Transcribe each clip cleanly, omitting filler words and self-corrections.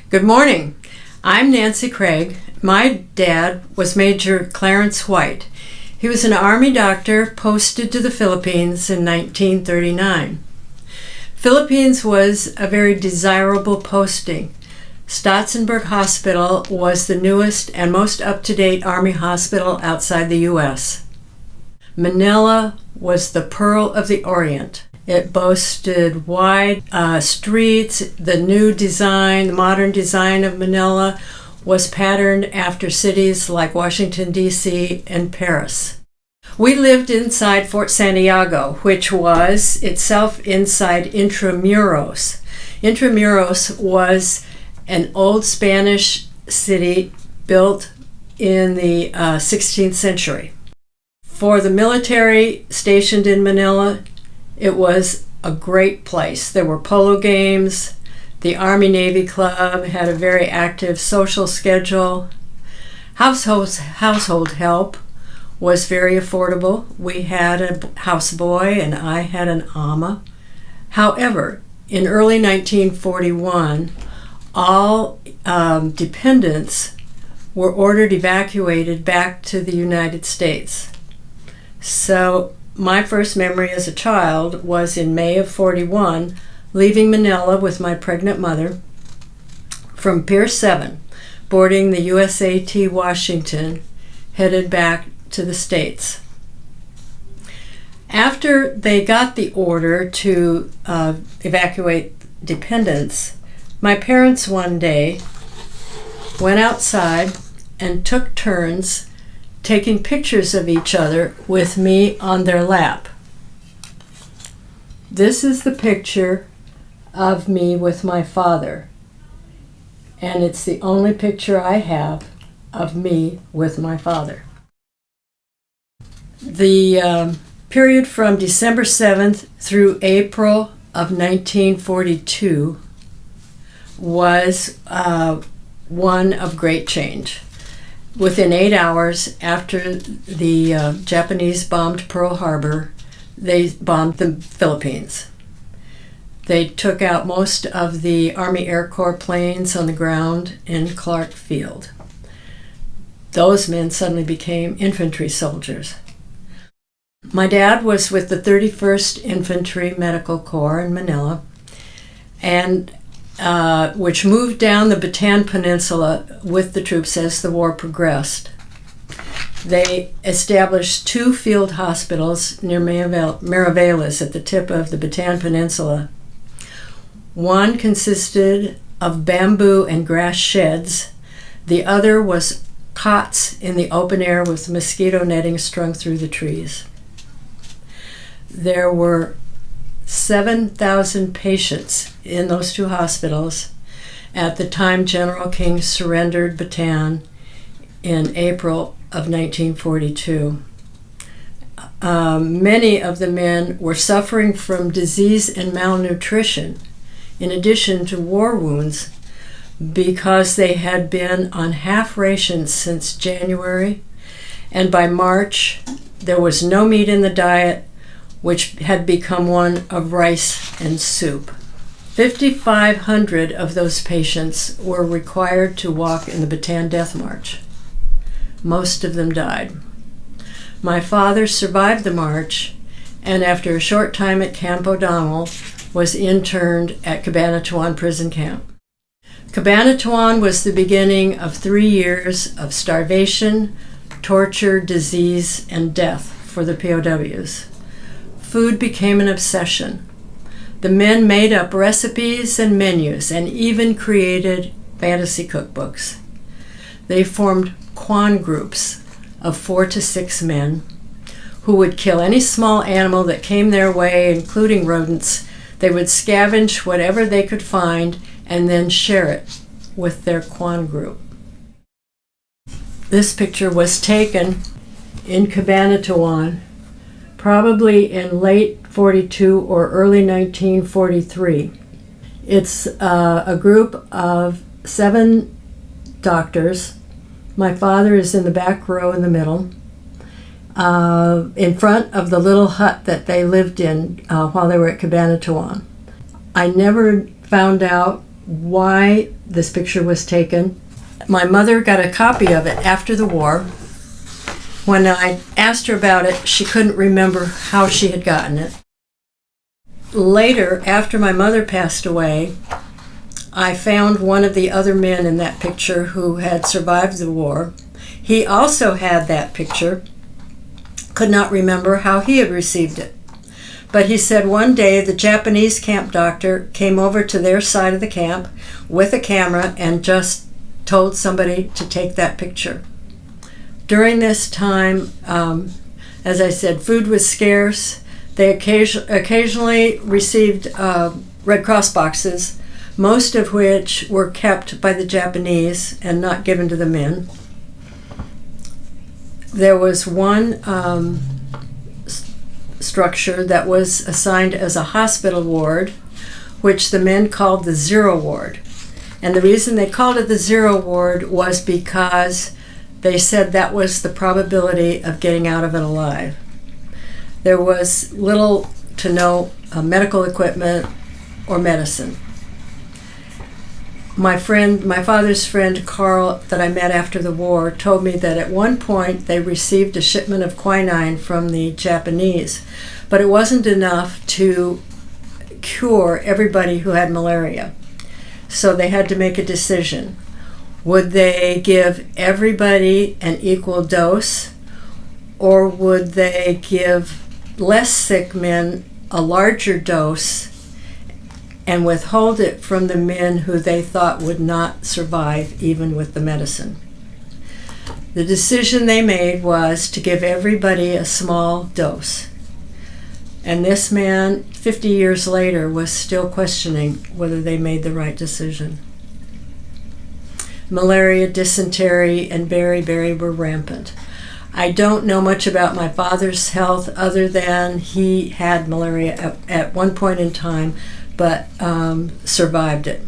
Good morning. I'm Nancy Kragh. My dad was Major Clarence White. He was an Army doctor posted to the Philippines in 1939. Philippines was a very desirable posting. Stotzenberg Hospital was the newest and most up-to-date Army hospital outside the U.S. Manila was the Pearl of the Orient. It boasted wide streets. The new design, the modern design of Manila was patterned after cities like Washington, D.C. and Paris. We lived inside Fort Santiago, which was itself inside Intramuros. Intramuros was an old Spanish city built in the 16th century. For the military stationed in Manila, it was a great place. There were polo games. The Army-Navy Club had a very active social schedule. Household help was very affordable. We had a houseboy and I had an ama. However, in early 1941, all dependents were ordered evacuated back to the United States. So my first memory as a child was in May of 41, leaving Manila with my pregnant mother from Pier 7, boarding the USAT Washington, headed back to the States. After they got the order to evacuate dependents, my parents one day went outside and took turns taking pictures of each other with me on their lap. This is the picture of me with my father, and it's the only picture I have of me with my father. The period from December 7th through April of 1942 was one of great change. Within 8 hours after the Japanese bombed Pearl Harbor, they bombed the Philippines. They took out most of the Army Air Corps planes on the ground in Clark Field. Those men suddenly became infantry soldiers. My dad was with the 31st Infantry Medical Corps in Manila, and which moved down the Bataan Peninsula with the troops as the war progressed. They established 2 field hospitals near Mariveles at the tip of the Bataan Peninsula. One consisted of bamboo and grass sheds. The other was cots in the open air with mosquito netting strung through the trees. There were 7,000 patients in those 2 hospitals at the time General King surrendered Bataan in April of 1942. Many of the men were suffering from disease and malnutrition, in addition to war wounds, because they had been on half rations since January, and by March there was no meat in the diet, which had become one of rice and soup. 5,500 of those patients were required to walk in the Bataan Death March. Most of them died. My father survived the march, and after a short time at Camp O'Donnell, was interned at Cabanatuan Prison Camp. Cabanatuan was the beginning of 3 years of starvation, torture, disease, and death for the POWs. Food became an obsession. The men made up recipes and menus and even created fantasy cookbooks. They formed Kwan groups of 4 to 6 men who would kill any small animal that came their way, including rodents. They would scavenge whatever they could find and then share it with their Kwan group. This picture was taken in Cabanatuan, probably in late 42 or early 1943. It's a group of 7 doctors. My father is in the back row in the middle, in front of the little hut that they lived in while they were at Cabanatuan. I never found out why this picture was taken. My mother got a copy of it after the war. When I asked her about it, she couldn't remember how she had gotten it. Later, after my mother passed away, I found one of the other men in that picture who had survived the war. He also had that picture, could not remember how he had received it. But he said one day the Japanese camp doctor came over to their side of the camp with a camera and just told somebody to take that picture. During this time, as I said, food was scarce. They occasionally received Red Cross boxes, most of which were kept by the Japanese and not given to the men. There was one structure that was assigned as a hospital ward, which the men called the Zero Ward. And the reason they called it the Zero Ward was because they said that was the probability of getting out of it alive. There was little to no medical equipment or medicine. My father's friend Carl, that I met after the war, told me that at one point they received a shipment of quinine from the Japanese, but it wasn't enough to cure everybody who had malaria. So they had to make a decision. Would they give everybody an equal dose, or would they give less sick men a larger dose and withhold it from the men who they thought would not survive even with the medicine? The decision they made was to give everybody a small dose. And this man, 50 years later, was still questioning whether they made the right decision. Malaria, dysentery, and beriberi were rampant. I don't know much about my father's health other than he had malaria at one point in time, but survived it.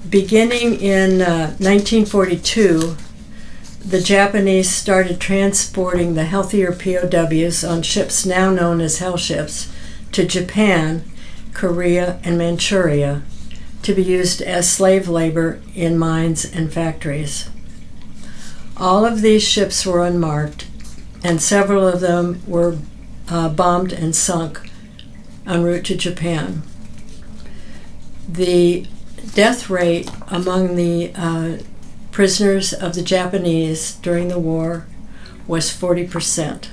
Beginning in 1942, the Japanese started transporting the healthier POWs on ships now known as hell ships to Japan, Korea, and Manchuria to be used as slave labor in mines and factories. All of these ships were unmarked, and several of them were bombed and sunk en route to Japan. The death rate among the prisoners of the Japanese during the war was 40%.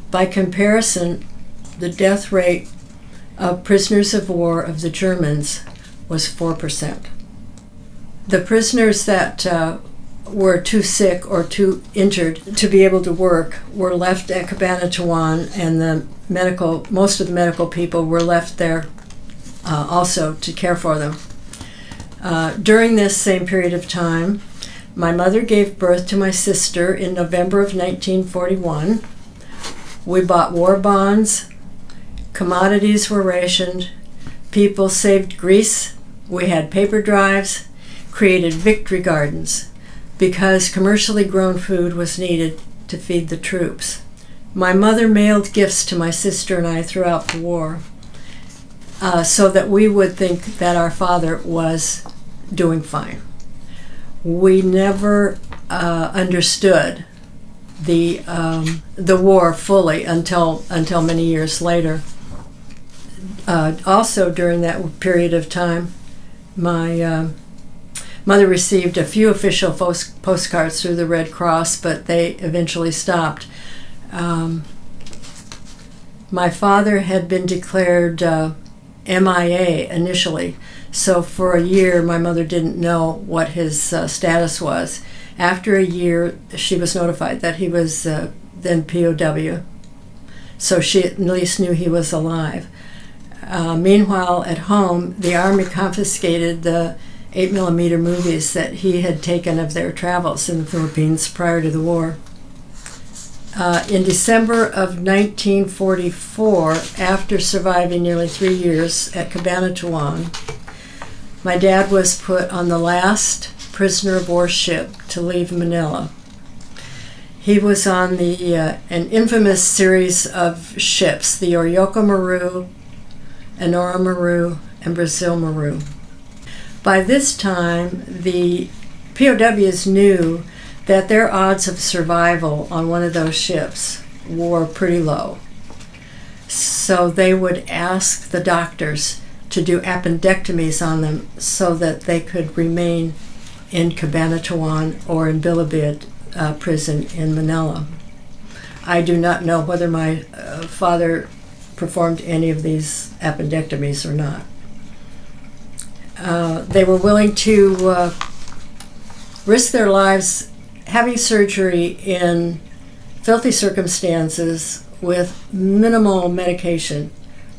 By comparison, the death rate of prisoners of war of the Germans was 4%. The prisoners that were too sick or too injured to be able to work were left at Cabanatuan, and most of the medical people were left there also to care for them. During this same period of time, my mother gave birth to my sister in November of 1941. We bought war bonds, commodities were rationed, people saved grease, we had paper drives, created victory gardens, because commercially grown food was needed to feed the troops. My mother mailed gifts to my sister and I throughout the war, so that we would think that our father was doing fine. We never understood the war fully until many years later. Also during that period of time, my mother received a few official postcards through the Red Cross, but they eventually stopped. My father had been declared MIA initially, so for a year my mother didn't know what his status was. After a year, she was notified that he was then POW, so she at least knew he was alive. Meanwhile, at home, the Army confiscated the 8mm movies that he had taken of their travels in the Philippines prior to the war. In December of 1944, after surviving nearly 3 years at Cabanatuan, my dad was put on the last prisoner of war ship to leave Manila. He was on an infamous series of ships, the Orioco Maru, Enora Maru, and Brazil Maru. By this time, the POWs knew that their odds of survival on one of those ships were pretty low. So they would ask the doctors to do appendectomies on them so that they could remain in Cabanatuan or in Bilibid prison in Manila. I do not know whether my father performed any of these appendectomies or not. They were willing to risk their lives having surgery in filthy circumstances with minimal medication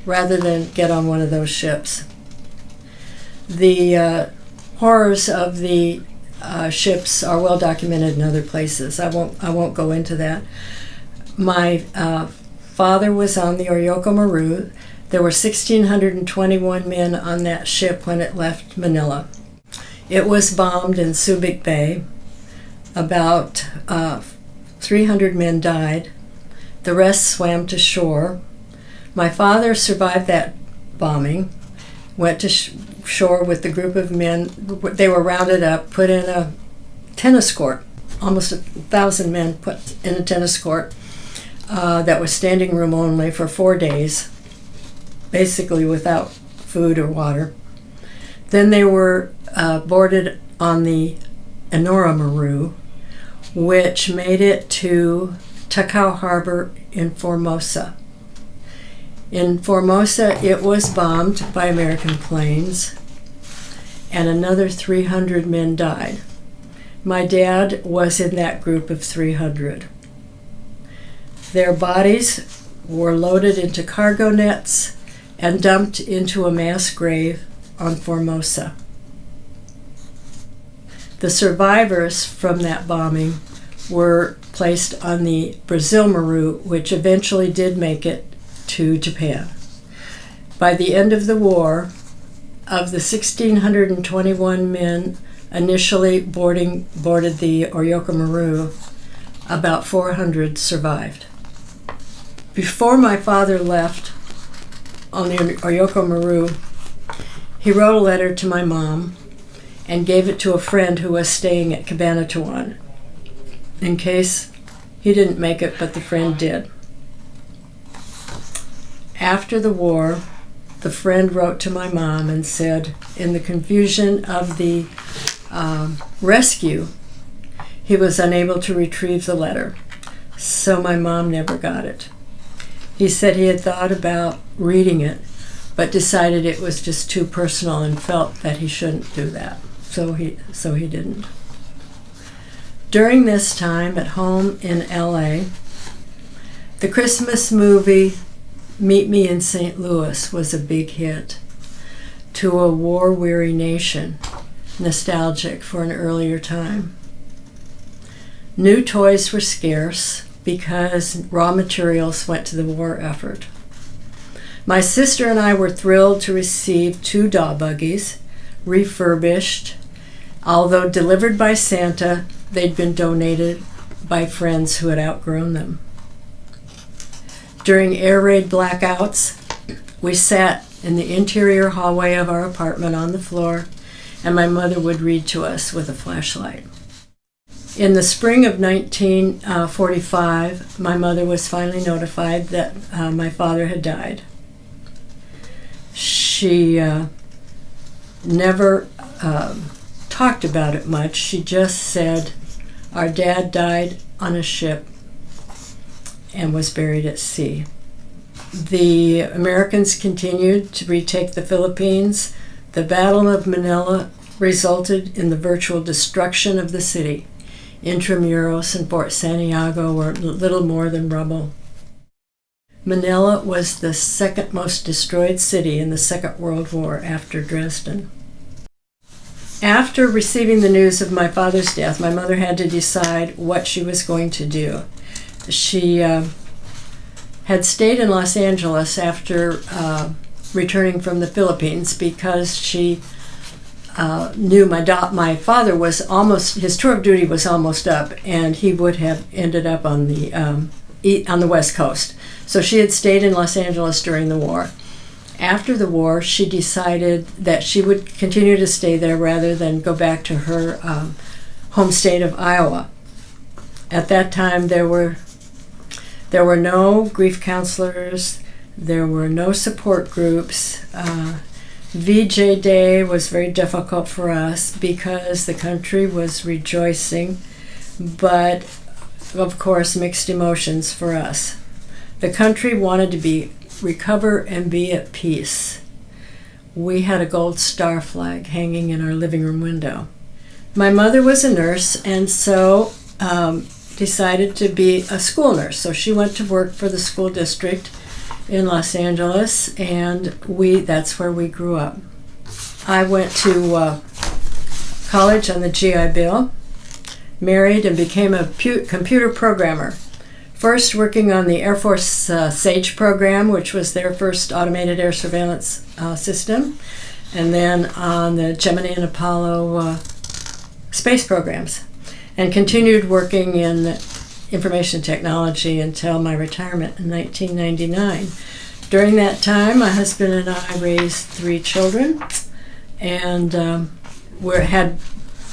rather than get on one of those ships. The horrors of the ships are well documented in other places. I won't go into that. My father was on the Oryoco Maru. There were 1,621 men on that ship when it left Manila. It was bombed in Subic Bay. About 300 men died. The rest swam to shore. My father survived that bombing, went to shore with the group of men. They were rounded up, put in a tennis court. Almost 1,000 men put in a tennis court that was standing room only for 4 days, basically without food or water. Then they were boarded on the Enora Maru, which made it to Takao Harbor in Formosa. In Formosa, it was bombed by American planes, and another 300 men died. My dad was in that group of 300. Their bodies were loaded into cargo nets and dumped into a mass grave on Formosa. The survivors from that bombing were placed on the Brazil Maru, which eventually did make it to Japan. By the end of the war, of the 1,621 men initially boarded the Oryoco Maru, about 400 survived. Before my father left on the Oryoco Maru, he wrote a letter to my mom and gave it to a friend who was staying at Cabanatuan, in case he didn't make it, but the friend did. After the war, the friend wrote to my mom and said, in the confusion of the rescue, he was unable to retrieve the letter, so my mom never got it. He said he had thought about reading it, but decided it was just too personal and felt that he shouldn't do that, so he didn't. During this time at home in LA, the Christmas movie Meet Me in St. Louis was a big hit. To a war-weary nation, nostalgic for an earlier time. New toys were scarce because raw materials went to the war effort. My sister and I were thrilled to receive 2 doll buggies, refurbished. Although delivered by Santa, they'd been donated by friends who had outgrown them. During air raid blackouts, we sat in the interior hallway of our apartment on the floor, and my mother would read to us with a flashlight. In the spring of 1945, my mother was finally notified that my father had died. She never talked about it much. She just said, our dad died on a ship and was buried at sea. The Americans continued to retake the Philippines. The Battle of Manila resulted in the virtual destruction of the city. Intramuros and Fort Santiago were little more than rubble. Manila was the second most destroyed city in the Second World War after Dresden. After receiving the news of my father's death, my mother had to decide what she was going to do. She had stayed in Los Angeles after returning from the Philippines because she knew my father was almost, his tour of duty was almost up, and he would have ended up on the West Coast. So she had stayed in Los Angeles during the war. After the war, she decided that she would continue to stay there rather than go back to her home state of Iowa. At that time, there were no grief counselors, there were no support groups. VJ Day was very difficult for us because the country was rejoicing, but of course mixed emotions for us. The country wanted to recover and be at peace. We had a gold star flag hanging in our living room window. My mother was a nurse, and so decided to be a school nurse. So she went to work for the school district in Los Angeles, and that's where we grew up. I went to college on the GI Bill, married, and became a computer programmer. First working on the Air Force SAGE program, which was their first automated air surveillance system, and then on the Gemini and Apollo space programs, and continued working in information technology until my retirement in 1999. During that time, my husband and I raised 3 children, and had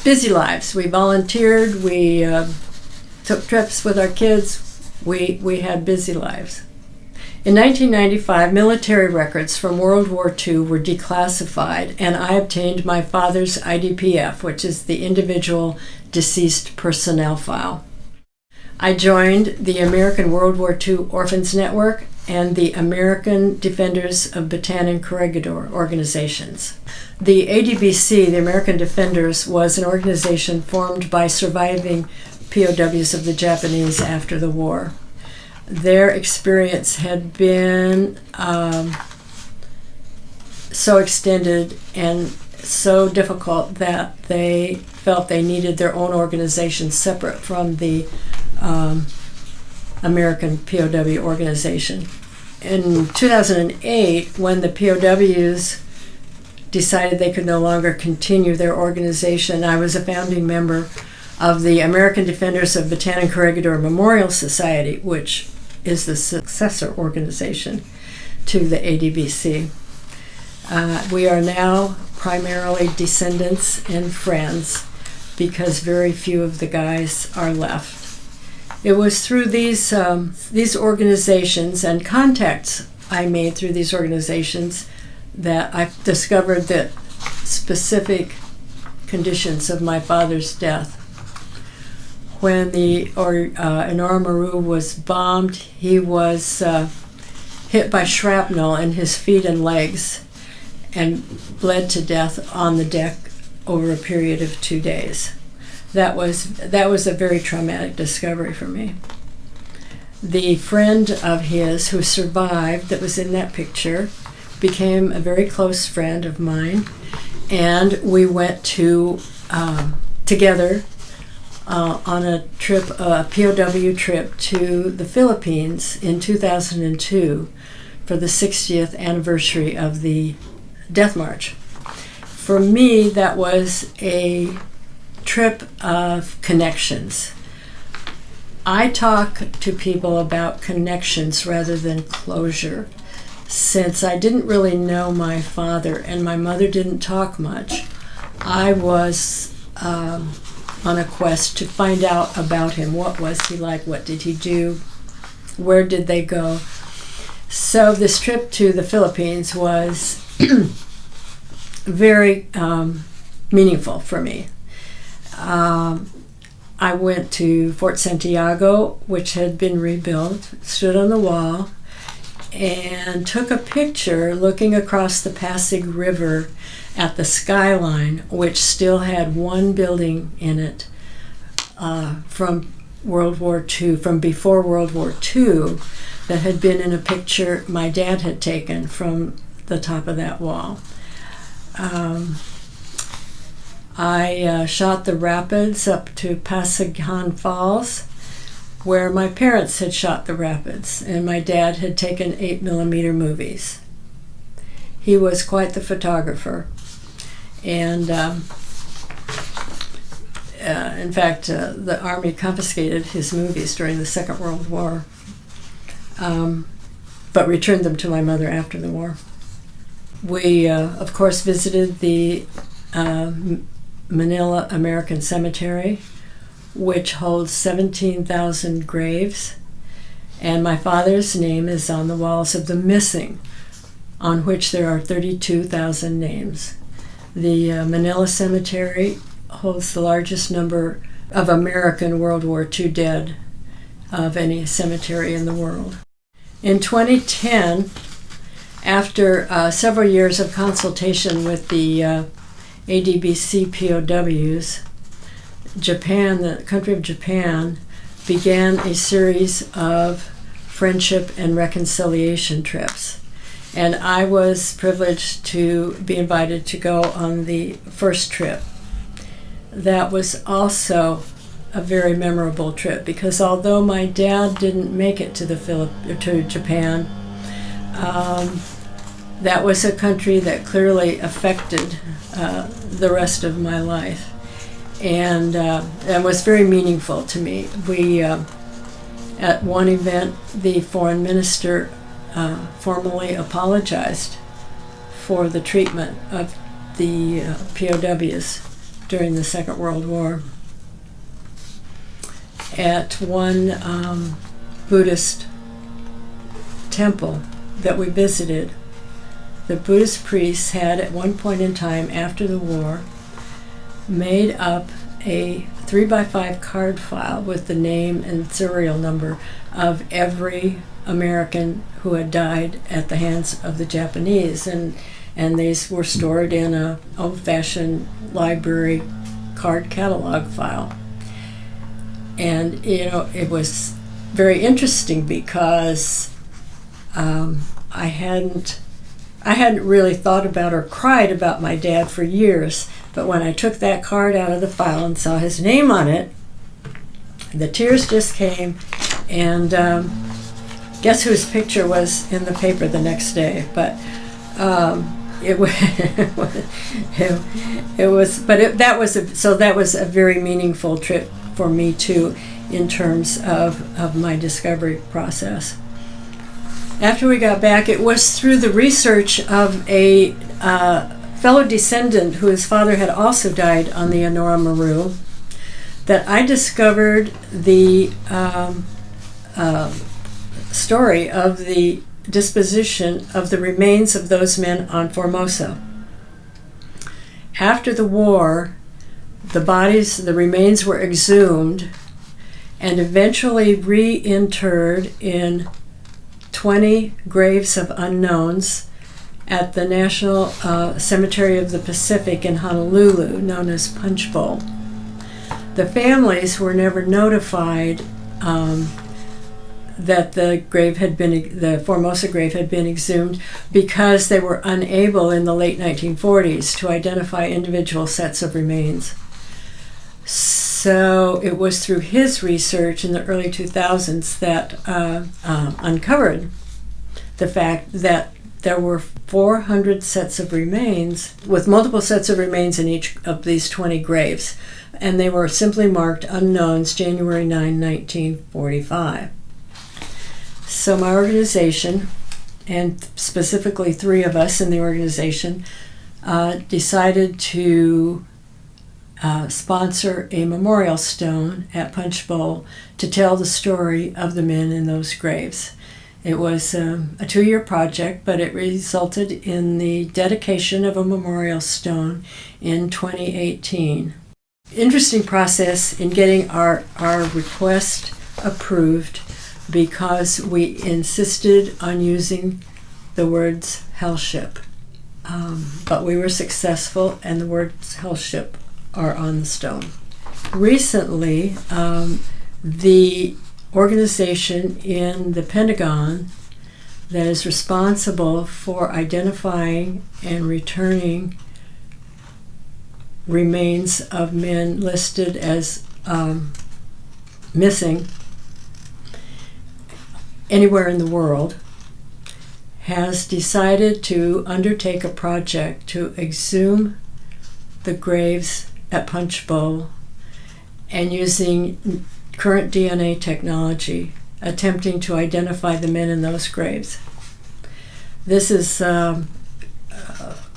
busy lives. We volunteered, we took trips with our kids, we had busy lives. In 1995, military records from World War II were declassified, and I obtained my father's IDPF, which is the Individual Deceased Personnel File. I joined the American World War II Orphans Network and the American Defenders of Bataan and Corregidor organizations. The ADBC, the American Defenders, was an organization formed by surviving POWs of the Japanese after the war. Their experience had been so extended and so difficult that they felt they needed their own organization separate from the American POW organization. In 2008, when the POWs decided they could no longer continue their organization, I was a founding member of the American Defenders of Bataan and Corregidor Memorial Society, which is the successor organization to the ADBC. We are now primarily descendants and friends because very few of the guys are left. It was through these organizations and contacts I made through these organizations that I discovered the specific conditions of my father's death. When the Enora Maru was bombed, he was hit by shrapnel in his feet and legs and bled to death on the deck over a period of 2 days. That was a very traumatic discovery for me. The friend of his who survived that was in that picture became a very close friend of mine, and we went to together on a trip, a POW trip to the Philippines in 2002 for the 60th anniversary of the Death March. For me, that was a trip of connections. I talk to people about connections rather than closure. Since I didn't really know my father and my mother didn't talk much, I was on a quest to find out about him. What was he like? What did he do? Where did they go? So this trip to the Philippines was very meaningful for me. I went to Fort Santiago, which had been rebuilt, stood on the wall, and took a picture looking across the Pasig River at the skyline, which still had one building in it from World War II, from before World War II, that had been in a picture my dad had taken from the top of that wall. I shot the rapids up to Pasigan Falls, where my parents had shot the rapids, and my dad had taken 8mm movies. He was quite the photographer, and in fact, the Army confiscated his movies during the Second World War, but returned them to my mother after the war. We, of course, visited the Manila American Cemetery, which holds 17,000 graves, and my father's name is on the walls of the missing, on which there are 32,000 names. The Manila Cemetery holds the largest number of American World War II dead of any cemetery in the world. In 2010, after several years of consultation with the ADBC POWs, Japan, the country of Japan, began a series of friendship and reconciliation trips. And I was privileged to be invited to go on the first trip. That was also a very memorable trip because although my dad didn't make it to Japan, that was a country that clearly affected the rest of my life, and was very meaningful to me. We, at one event, the foreign minister formally apologized for the treatment of the POWs during the Second World War. At one Buddhist temple that we visited, the Buddhist priests had at one point in time after the war made up a 3x5 card file with the name and serial number of every American who had died at the hands of the Japanese, and these were stored in an old-fashioned library card catalog file. And it was very interesting because I hadn't really thought about or cried about my dad for years, but when I took that card out of the file and saw his name on it, the tears just came. And guess whose picture was in the paper the next day? But that was a very meaningful trip for me too, in terms of my discovery process. After we got back, it was through the research of a fellow descendant whose father had also died on the Anora Maru that I discovered the story of the disposition of the remains of those men on Formosa. After the war, the remains were exhumed and eventually reinterred in 20 graves of unknowns at the National Cemetery of the Pacific in Honolulu, known as Punch Bowl. The families were never notified that the Formosa grave had been exhumed because they were unable in the late 1940s to identify individual sets of remains. So it was through his research in the early 2000s that uncovered the fact that there were 400 sets of remains, with multiple sets of remains in each of these 20 graves, and they were simply marked unknowns, January 9, 1945. So my organization, and specifically 3 of us in the organization, decided to sponsor a memorial stone at Punch Bowl to tell the story of the men in those graves. It was a 2-year project, but it resulted in the dedication of a memorial stone in 2018. Interesting process in getting our request approved because we insisted on using the words hell ship. But we were successful, and the words hell ship are on the stone. Recently, the organization in the Pentagon that is responsible for identifying and returning remains of men listed as missing anywhere in the world has decided to undertake a project to exhume the graves at Punch Bowl and using current DNA technology attempting to identify the men in those graves. This is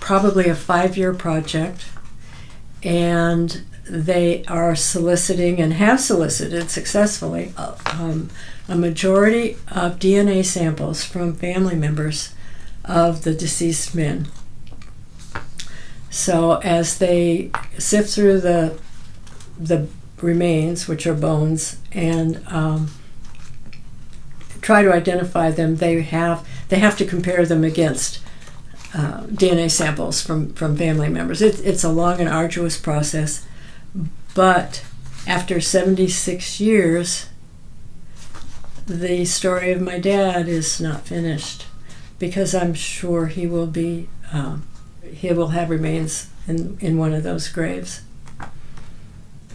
probably a 5-year project, and they are soliciting and have solicited successfully a majority of DNA samples from family members of the deceased men. So as they sift through the remains, which are bones, and try to identify them, they have to compare them against DNA samples from family members. It's a long and arduous process, but after 76 years, the story of my dad is not finished, because I'm sure he will have remains in one of those graves.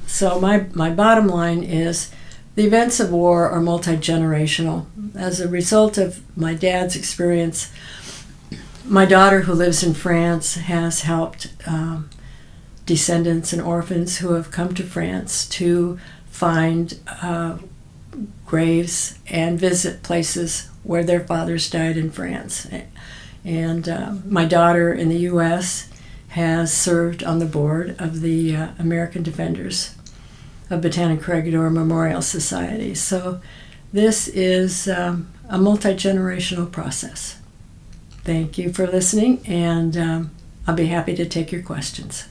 So my bottom line is, the events of war are multi-generational. As a result of my dad's experience, my daughter, who lives in France, has helped descendants and orphans who have come to France to find graves and visit places where their fathers died in France. And my daughter in the U.S. has served on the board of the American Defenders of Botanic Kragh Memorial Society. So this is a multi-generational process. Thank you for listening, and I'll be happy to take your questions.